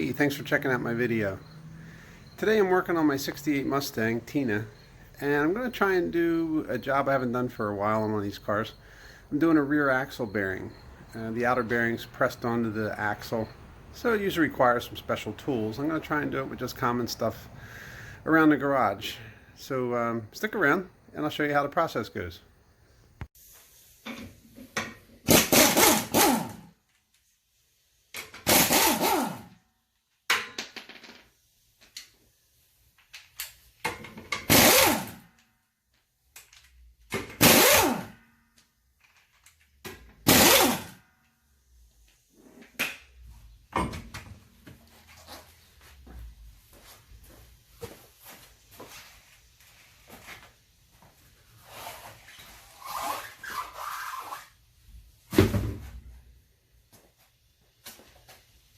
Hey, thanks for checking out my video. Today I'm working on my 68 Mustang, Tina, and I'm going to try and do a job I haven't done for a while on one of these cars. I'm doing a rear axle bearing. The outer bearing's pressed onto the axle, so it usually requires some special tools. I'm going to try and do it with just common stuff around the garage. So stick around and I'll show you how the process goes.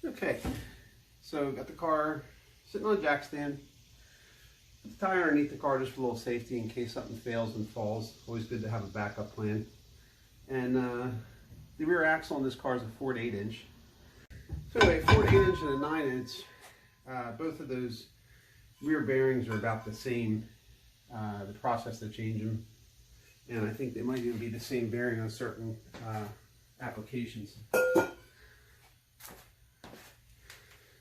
Okay, so got the car sitting on a jack stand. Put the tire underneath the car just for a little safety in case something fails and falls. Always good to have a backup plan. And the rear axle on this car is a 4 to 8 inch. So anyway, 4 to 8 inch and a 9 inch, both of those rear bearings are about the same. The process to change them, and I think they might even be the same bearing on certain applications.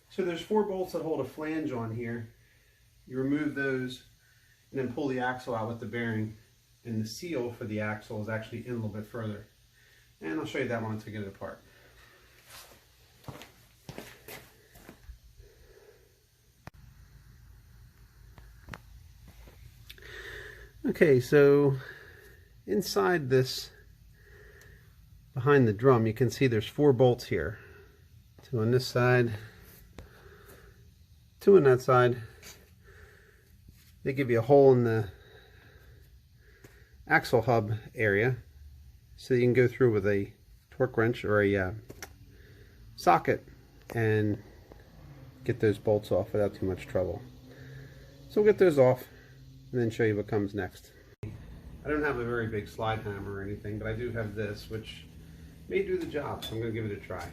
So there's 4 bolts that hold a flange on here. You remove those and then pull the axle out with the bearing, and the seal for the axle is actually in a little bit further. And I'll show you that once I get it apart. Okay, so inside this, behind the drum, you can see there's 4 bolts here. 2 on this side, 2 on that side. They give you a hole in the axle hub area so you can go through with a torque wrench or a socket and get those bolts off without too much trouble. So we'll get those off and then show you what comes next. I don't have a very big slide hammer or anything, but I do have this, which may do the job, so I'm going to give it a try.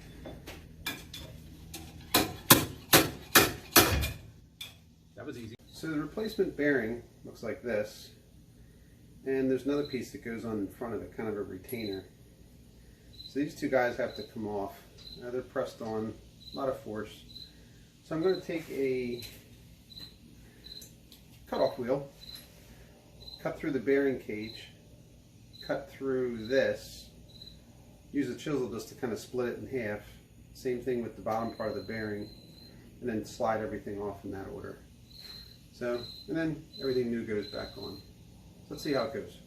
That was easy. So the replacement bearing looks like this, and there's another piece that goes on in front of it, kind of a retainer. So these 2 guys have to come off. They're pressed on, a lot of force. So I'm going to take a cutoff wheel, cut through the bearing cage, cut through this, use a chisel just to kind of split it in half. Same thing with the bottom part of the bearing, and then slide everything off in that order. So, and then everything new goes back on. So let's see how it goes.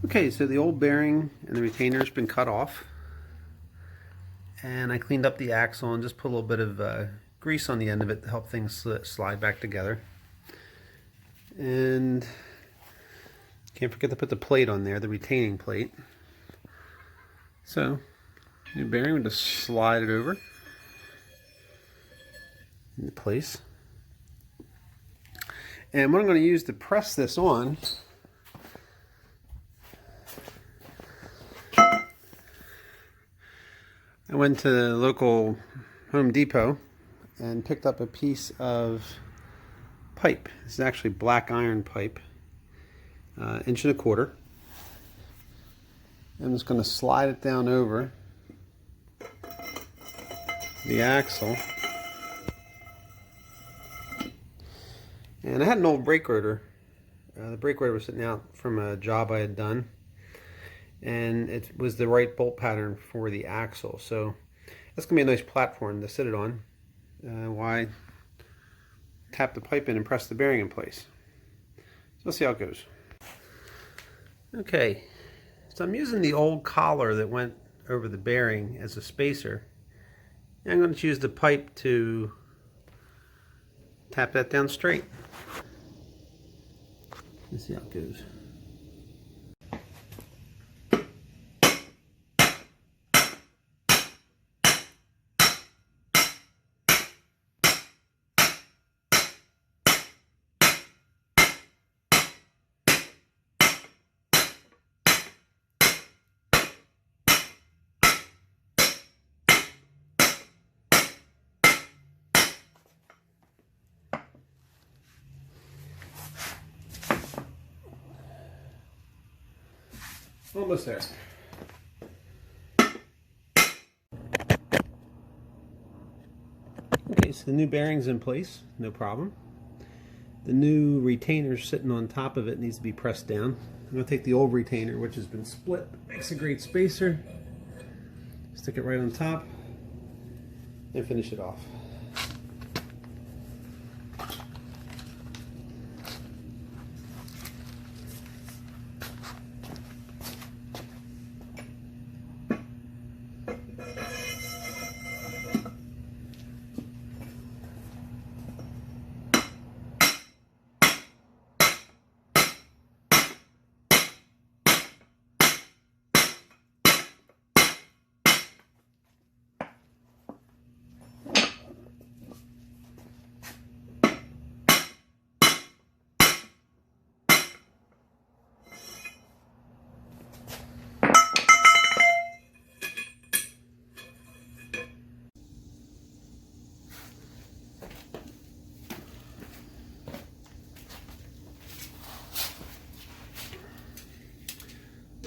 Okay, so the old bearing and the retainer has been cut off, and I cleaned up the axle and just put a little bit of grease on the end of it to help things slide back together. And can't forget to put the plate on there, the retaining plate. So, new bearing, we'll just slide it over into place. And what I'm going to use to press this on, I went to the local Home Depot and picked up a piece of pipe. This is actually black iron pipe, 1.25 inches. I'm just going to slide it down over the axle. And I had an old brake rotor. The brake rotor was sitting out from a job I had done, and it was the right bolt pattern for the axle. So that's going to be a nice platform to sit it on. Why tap the pipe in and press the bearing in place. So let's see how it goes. Okay, so I'm using the old collar that went over the bearing as a spacer. And I'm going to use the pipe to tap that down straight. Let's see how it goes. Almost there. Okay, so the new bearing's in place, no problem. The new retainer sitting on top of it needs to be pressed down. I'm going to take the old retainer, which has been split, makes a great spacer, stick it right on top, and finish it off.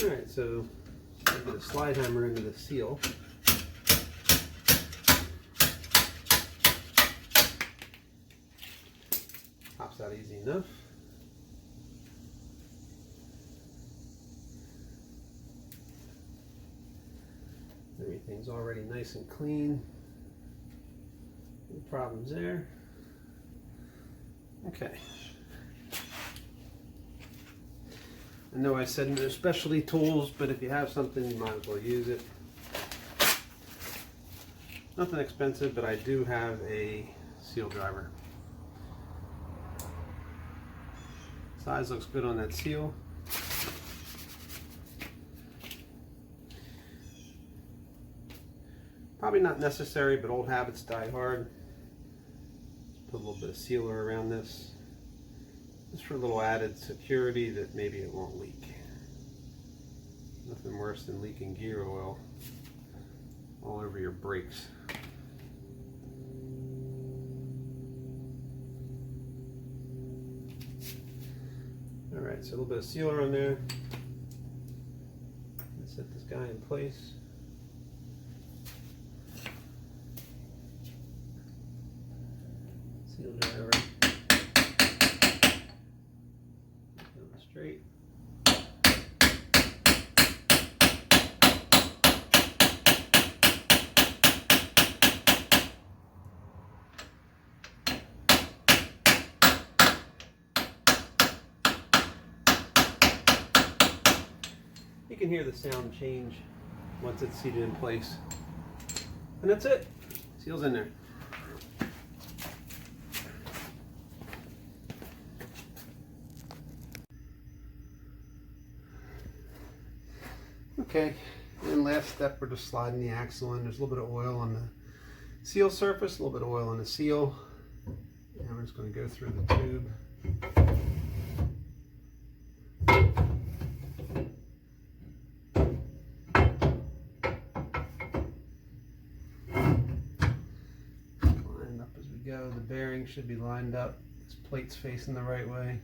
Alright, so I'm going to slide hammer into the seal. Pops out easy enough. Everything's already nice and clean. No problems there. Okay. I know I said no specialty tools, but if you have something, you might as well use it. Nothing expensive, but I do have a seal driver. Size looks good on that seal. Probably not necessary, but old habits die hard. Put a little bit of sealer around this. Just for a little added security that maybe it won't leak. Nothing worse than leaking gear oil all over your brakes. Alright, so a little bit of sealer on there. Let's set this guy in place. Seal driver. Straight. You can hear the sound change once it's seated in place. And that's it. Seal's in there. Okay, and last step, we're just sliding the axle in. There's a little bit of oil on the seal surface, a little bit of oil on the seal. And we're just going to go through the tube. Line up as we go. The bearing should be lined up. This plate's facing the right way.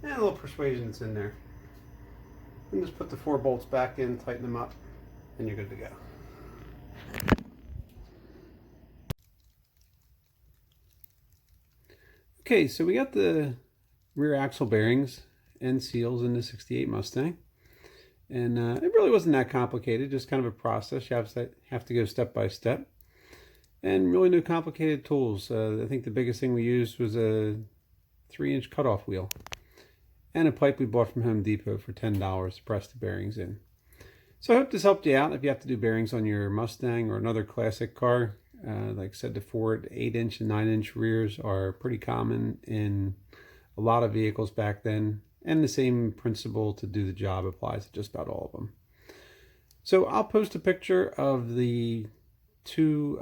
And a little persuasion that's in there. And just put the 4 bolts back in, tighten them up, and you're good to go. Okay, so we got the rear axle bearings and seals in the 68 Mustang. And it really wasn't that complicated, just kind of a process. You have to go step by step. And really no complicated tools. I think the biggest thing we used was a 3-inch cutoff wheel. And a pipe we bought from Home Depot for $10 to press the bearings in. So I hope this helped you out if you have to do bearings on your Mustang or another classic car. Like I said, the Ford 8-inch and 9-inch rears are pretty common in a lot of vehicles back then. And the same principle to do the job applies to just about all of them. So I'll post a picture of the 2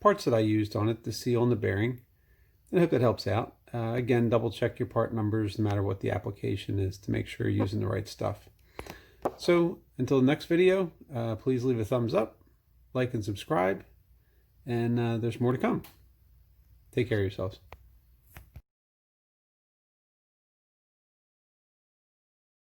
parts that I used on it, the seal and the bearing. And I hope that helps out. Again, double check your part numbers no matter what the application is to make sure you're using the right stuff. So until the next video, please leave a thumbs up, like and subscribe, and there's more to come. Take care of yourselves.